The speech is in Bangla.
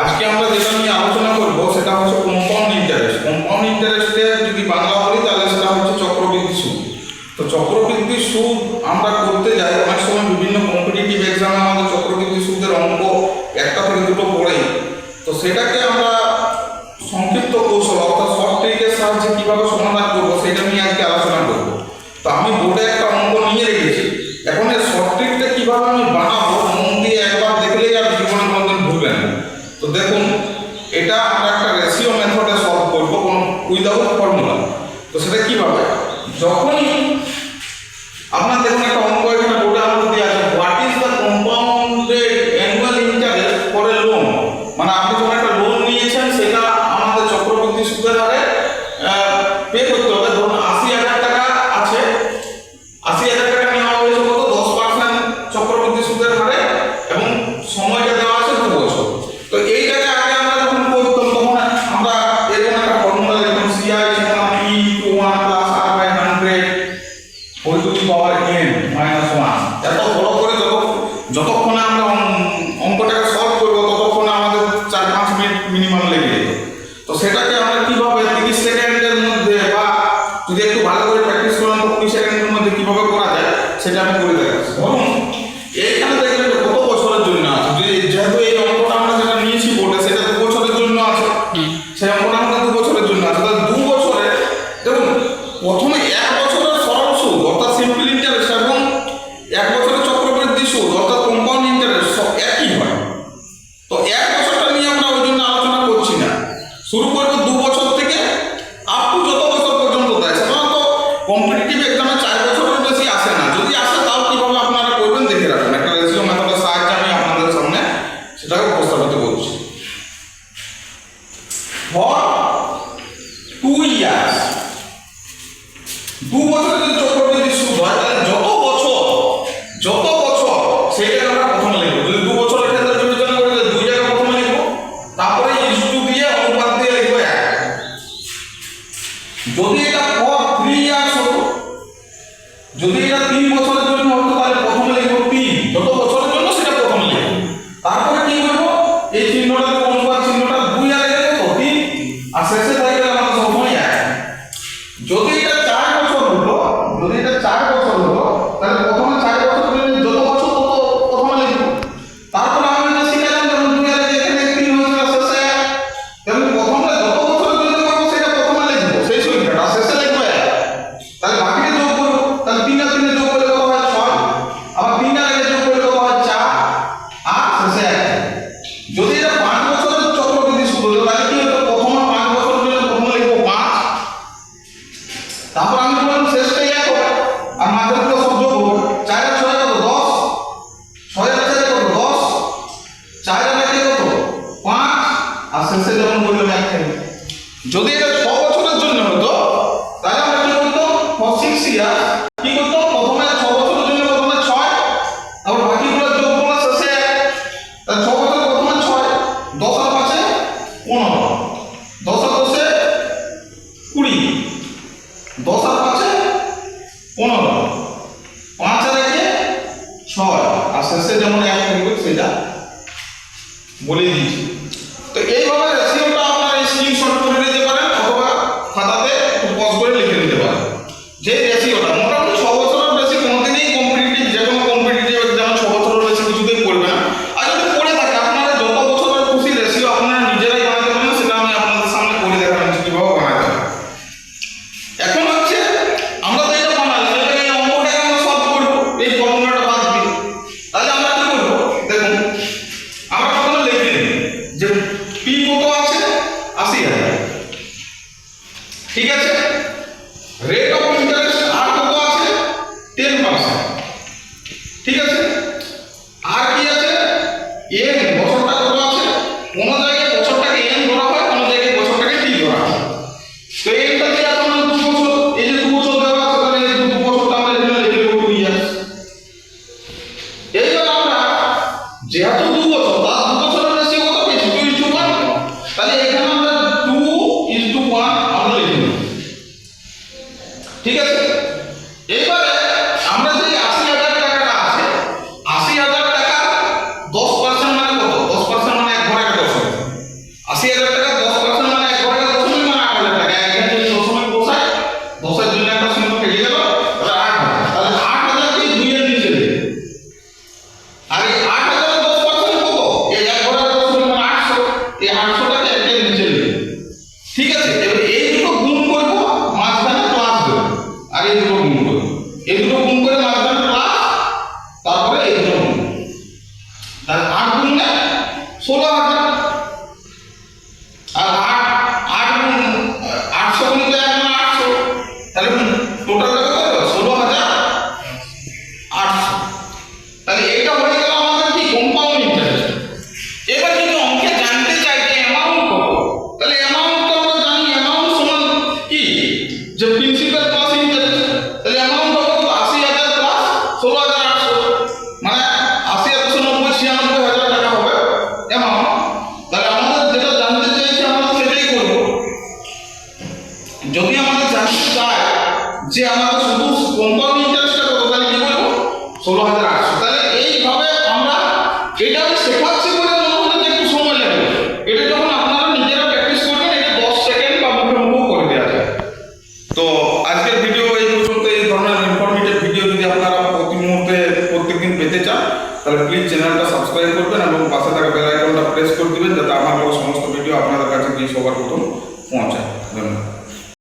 আজকে আমরা যেটা নিয়ে আলোচনা করব সেটা হচ্ছে কম্পাউন্ড ইন্টারেস্ট। কম্পাউন্ড ইন্টারেস্টে যদি বাংলা বলি তাহলে সেটা হচ্ছে চক্রবৃদ্ধি সুদ। তো চক্রবৃদ্ধি সুদ আমরা করতে যাই অনেক সময় বিভিন্ন কম্পিটিটিভ এক্সামে আমাদের চক্রবৃদ্ধি সুদের অঙ্ক একটা থেকে দুটো পড়ে, তো সেটাকে আমরা সংক্ষিপ্ত কৌশল অর্থাৎ শর্ট ট্রিকের সাহায্যে কীভাবে সমাধান করবো সেটা নিয়ে আজকে আলোচনা করব। তো আমি বোর্ডে একটা অঙ্ক নিয়ে রেখেছি, এখন এই শর্ট ট্রিকটা কীভাবে আমি বানাবো মন দিয়ে একবার দেখলেই আর জীবনে কোনোদিন ভুলবেন না। তো দেখুন, এটা আমরা একটা রেশিও মেথডে সলভ করবো কোনো উইদাউট ফর্মুলা। তো সেটা কীভাবে, যখনই আপনার দেখুন একটা অঙ্ক এখানে বোর্ডে আমাদের দেওয়া আছে, what is the compounded annual interest for a loan. মানে আপনি যখন একটা লোন নিয়েছেন সেটা আমাদের চক্রবৃদ্ধি সুদের হারে পে করতে হবে। ধরুন ৮০,০০০ টাকা আছে, ৮০,০০০ টাকা নেওয়া হয়েছে কত 10% চক্রবৃদ্ধি সুদের হারে এবং সময়টা দেওয়া আছে 2 বছর। তো এইটাকে আগে আমরা যখন করতাম তখন আমরা এরকম একটা ফর্মুলা লিখতাম, CI সমান P * 1 + R/100 whole to the power n - 1। এত বড় করে যতক্ষণে আমরা অঙ্কটাকে সলভ করবো ততক্ষণে আমাদের 4-5 মিনিট মিনিমাম লেগে যেত। তো সেটাকে আমরা কিভাবে 30 সেকেন্ডের মধ্যে বা যদি একটু ভালো করে প্র্যাকটিস করেন তো 20 সেকেন্ডের মধ্যে কিভাবে করা যায় সেটা আমি করে দেখাচ্ছি। ধরুন এইখানে দেখবেন কত বছরের জন্য আছে, যেহেতু এই অঙ্কটা আমরা যেটা নিয়েছি বোর্ডে সেটা 2 বছরের জন্য আছে, সেই অঙ্কটা আমাদের 2 বছরের জন্য আছে। তাহলে 2 বছরে দেখুন প্রথমে 1 বছরের সরল সুদ অর্থাৎ সিম্পল ইন্টারেস্ট এবং 1 বছরের চক্রবৃদ্ধি সুদ অর্থাৎ কম্পাউন্ড ইন্টারেস্ট সব একই হয়। তো 1 বছরটা নিয়ে আমরা ওই জন্য আলোচনা করছি না, শুরু করবো 2 বছর থেকে আপ টু যত বছর পর্যন্ত দেয়। সাধারণত কম্পিটিটিভ এক্সামে 4 বছরের বেশি আসে না, যদি আসে তাও কীভাবে আপনারা করবেন দেখে রাখবেন। একটা রেশিও মেথডের সাহায্যে আমি আপনাদের সামনে সেটাকে উপস্থাপিত করছি। ফর 2 ইয়ার্স, 2 বছরের যদি চক্রবৃদ্ধি সুদ হয় তাহলে যত বছর সেইটাকে আমরা প্রথমে লিখবো। যদি 2 বছরের ক্ষেত্রে বিবেচনা করি তাহলে 2 জায়গা প্রথমে লিখবো, তারপরে ইনটু দিয়ে অনুপাত দিয়ে লিখবো 1। যদি এটা ফর 3 ইয়ার্স হতো, যদি এটা 3 বছরের জন্য হতো তাহলে প্রথমে লিখবো 3, যত বছরের জন্য সেটা প্রথমে লিখবো। তারপরে কি করবো, এই চিহ্নটা অনুপাত চিহ্নটা 2 আর 1 কত 3 আর শেষে থাকবে আমাদের সবসময় 1। যদি এটা 4 বছর হলো, তাহলে প্রথমে 4 বছর জন্য যত বছর তত প্রথমে লিখবো। তারপরে আমি যেটা শিখালাম যেমন 2 আর 1 এখানে 3 হয়েছিল শেষে 1, তেমনি প্রথমে যত বছরের জন্য করবো সেটা প্রথমে লিখবো সেই সংখ্যাটা, শেষে লিখবো 1। তাহলে বাকিটা যোগ করবো, তাহলে 3 আর 3 যোগ করলে কত হয় 6, আবার 3 আর 1 যোগ করলে কত হয় 4 আর শেষে 1। যদি এটা 5 বছরের চক্রবৃদ্ধি সুদ হতো তাহলে কি হতো, প্রথমে 5 বছরের জন্য প্রথমে লিখবো 5, তারপর আমি বললাম শেষটা 1 হবে আর মাঝেরটা সব যোগ হবে। 4 আর 6 কত 10, 6 আর 4 কত 10, 4 আর 1 কত 5 আর শেষে যেমন বললাম 1 থাকবে। যদি এটা 6 বছরের জন্য হতো তাহলে আমরা কি করতাম, ফর 6 ইয়ার কি করতাম, প্রথমে 6 বছরের জন্য প্রথমে 6, আবার বাকিগুলো যোগ করলে শেষে 1। তাহলে 6 বছরের প্রথমে 6, 10 আর 5 15, 10 আর 10 20, 10 আর 5 15, 5 আর 1 6 আর শেষে যেমন 1 থাকবে সেটা বলে দিয়েছি। তো এইভাবে রেশিওটা আপনারা স্ক্রিনশট করে নিতে পারেন অথবা খাতাতে পজ করে লিখে নিতে পারেন। যে রেশিওটা মোটামুটি 6 বছরের বেশি কোনোদিনই কম্পিটিটিভ যে কোনো কম্পিটিটিভ এক্সামে 6 বছরের বেশি কিছুতেই পড়বে না। আর যদি পড়ে থাকে আপনারা যত বছরের খুশি রেশিও আপনারা নিজেরাই বানাতে পারেন, সেটা আমি আপনাদের সামনে করে দেখালাম কীভাবে বানাতে হবে। এখন হচ্ছে আমরা তো এটা বানালাম, এটাকে এই অঙ্কটাকে আমরা সলভ করবো এই ফর্মুলাটা বাদ দিয়ে। তাহলে আমরা কি করবো দেখুন, আমরা প্রথমে লিখে নিই যে P কত আছে 80,000, ঠিক আছে। রেট অফ ইন্টারেস্ট আর কত আছে 10%, ঠিক আছে। আর কি আছে n, বছরটা কত আছে, কোন জায়গায় বছরটাকে n ধরা হয়, কোন জায়গায় বছরটাকে t ধরা হয়। তো এইটা দিয়ে আমরা 2 বছর, এই যে 2 বছর দেওয়া আছে তাহলে এই 2 বছরটা আমরা এখানে লিখে দেব 2 ইয়ার্স। এইবার আমরা যেহেতু 2 বছর তার 2 বছরের রেশিও কত পেয়েছি 2:1, তাহলে এখানে আমরা 2:1 আমরা লিখে নেব। 16,000 আর 800 গুণিত 1 মানে 800, তাহলে টোটাল কত হলো 16,800। তাহলে এটা হয়ে গেল আমাদের কি কম্পাউন্ড ইন্টারেস্ট। এবার যদি অঙ্কে জানতে চাই যে অ্যামাউন্ট কত, তাহলে অ্যামাউন্ট তো আমরা জানি, অ্যামাউন্ট সমান কি যে প্রিন্সিপাল প্লাস ইন্টারেস্ট। তাহলে অ্যামাউন্ট কত 80,000 প্লাস 16,800, মানে 80,996,000 টাকা হবে অ্যামাউন্ট। তাহলে আমাদের যেটা জানতে চাইছি আমরা সেটাই করব। যদি আমাদের জানতে চাই যে আমাদের শুধু কম্পাউন্ড ইন্টারেস্টটা কত, তাহলে কি বলবো 16,800। তাহলে এইভাবে আমরা এটা আমি শেখাচ্ছি বলে মনে হলো যে একটু সময় লাগবে, এটা যখন আপনারা নিজেরা প্র্যাকটিস করবেন এটা 10 সেকেন্ড বা মুখে মুখেও করে দেওয়া যায়। তো আজকের ভিডিও এই পর্যন্ত। এই ধরনের ইনফরমেটিভ ভিডিও যদি আপনারা প্রতি মুহূর্তে প্রত্যেকদিন পেতে চান তাহলে প্লিজ চ্যানেলটা সাবস্ক্রাইব করবেন এবং পাশে থাকা বেল আইকনটা প্রেস করে দিবেন যাতে আমার সমস্ত ভিডিও আপনাদের কাছে গিয়ে সবার প্রথম পৌঁছায়। ধন্যবাদ।